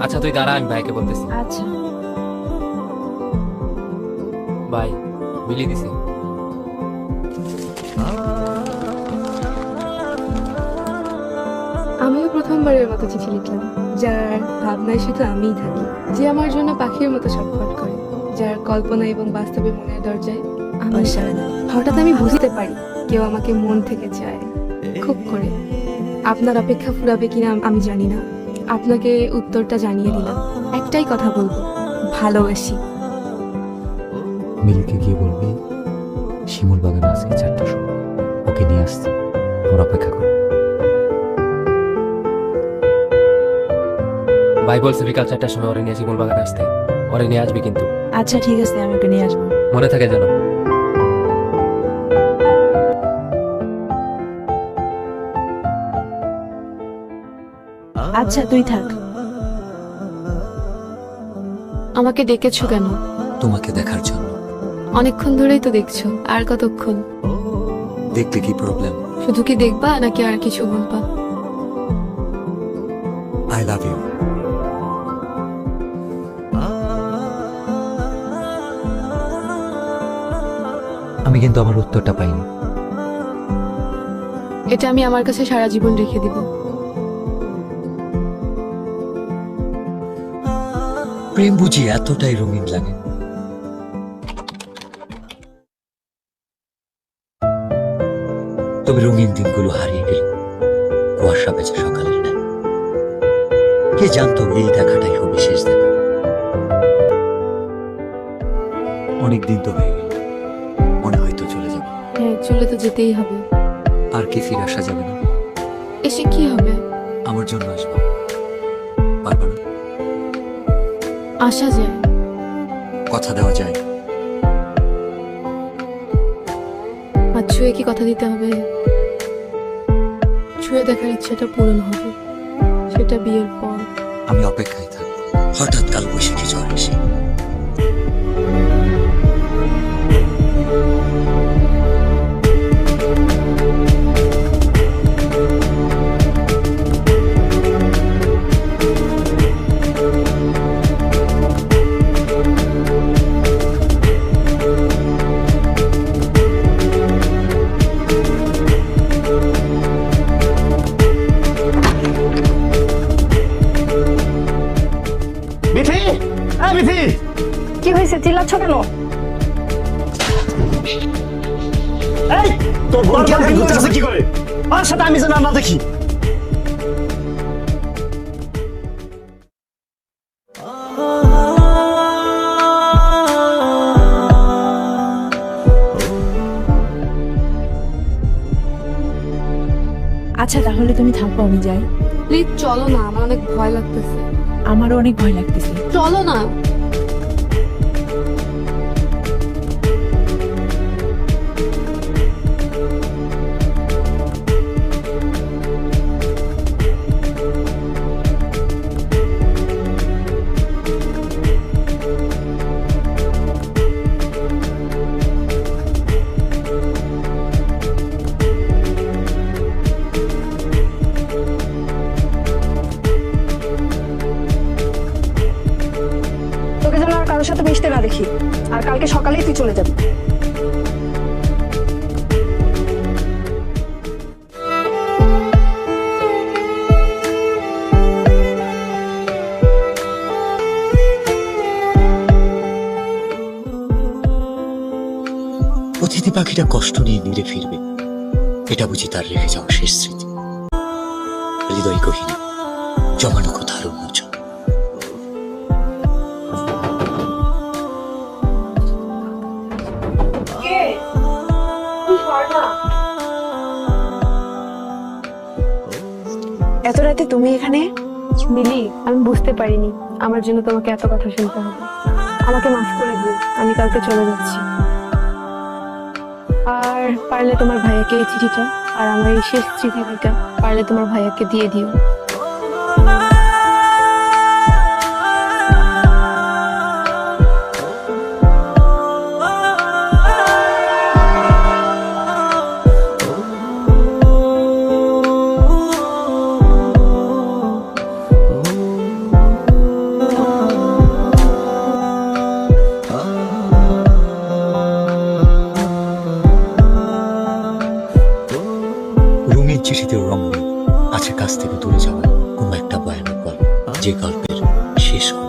আচ্ছা তুই দাঁড়া, আমি ভাইকে বলতেছি। আচ্ছা। ভাই মিলিয়ে দিছি। আমিও প্রথমবারের মতো চিঠি লিখলাম, যার ভাবনায় শুধু আমিই থাকি, যে আমার জন্য পাখির মতো ছটফট করে, যার কল্পনা এবং বাস্তবের মনের দরজায় আমি সাড়া দেয়। হঠাৎ আমি বুঝতে পারি কেউ আমাকে মন থেকে চায়, খুব করে। আপনার অপেক্ষা ফুরাবে কিনা আমি জানি না, আপনাকে উত্তরটা জানিয়ে দিলাম। একটাই কথা বলবো, ভালোবাসি। মিলিকে গিয়ে বলবি শিমুল বাগানে আজকে 4টার সময় ওকে নিয়ে আসছি, আমরা অপেক্ষা করি। ভাই বলছে বিকাল 4টার সময় ওরে নিয়ে শিমুল বাগানে আসতে। ওরে নিয়ে আসবি কিন্তু। আচ্ছা ঠিক আছে, আমি ওকে নিয়ে আসবো। মনে থাকে যেন। আচ্ছা তুই থাক। আমাকে ডেকেছো কেন? তোমাকে দেখার জন্য। অনেকক্ষণ ধরেই তো দেখছো, আর কতক্ষণ? দেখলে কি প্রবলেম? শুধু কি দেখবা নাকি আর কিছু বলবা? I love you. আমি কিন্তু আমার উত্তরটা পাইনি। এটা আমি আমার কাছে সারা জীবন রেখে দিব। প্রেম বুঝি এতটাই রঙিন লাগে? তবে রঙিন দিনগুলো হারিয়ে গেল কুয়াশা বেঁচে সকালের ন্যায়। কে জানতো এই দেখাটাই হবে শেষ দেখা। অনেকদিন তো হয়ে গেল, মনে হয়তো চলে যাবে। হ্যাঁ, চলে তো যেতেই হবে। আর কি ফিরে আসা যাবে না? এসে কি হবে? আমার জন্য আসবে, পারবে না? আসা যায়। কথা দেওয়া যায়। আর ছুঁয়ে কি কথা দিতে হবে? ছুঁয়ে দেখার ইচ্ছাটা পূরণ হবে, সেটা বিয়ের পর। আমি অপেক্ষায় থাকবো হঠাৎ কাল বৈশাখী ঝড় এসে। মিথি, এই মিথি, কি হয়েছে? চিল্লাচ্ছ কেন? এই তোর বোন কি আমাকে করতেছে কি করে? আর সাথে আমি যেন না দেখি। আচ্ছা তাহলে তুমি থাকো, আমি যাই। প্লিজ চলো না, আমার অনেক ভয় লাগতেছে। আমারও অনেক ভয় লাগতেছে। চলো না। তোকে যেন আর কারোর সাথে মিশতে না দেখি, আর কালকে সকালেই তুই চলে যাবি। অতিথি পাখিটা কষ্ট নিয়ে নিরে ফিরবে, এটা বুঝি তার রেখে যাওয়া শেষ স্মৃতি। হৃদয় গহীনে জমানো কথার উন্মোচন। এত রাতে তুমি এখানে? মিলি, আমি বুঝতে পারিনি আমার জন্য তোমাকে এত কথা শুনতে হবে। আমাকে মাফ করে দিও, আমি কালকে চলে যাচ্ছি। আর পারলে তোমার ভাইয়াকে এই চিঠিটা আর আমার এই শেষ চিঠিটা পারলে তোমার ভাইয়াকে দিয়ে দিও। প্রকৃতির রং নেই, আছে কাছ থেকে দূরে যাওয়ার কোনো একটা ভয়ানক গল্প, যে গল্পের শেষ হবে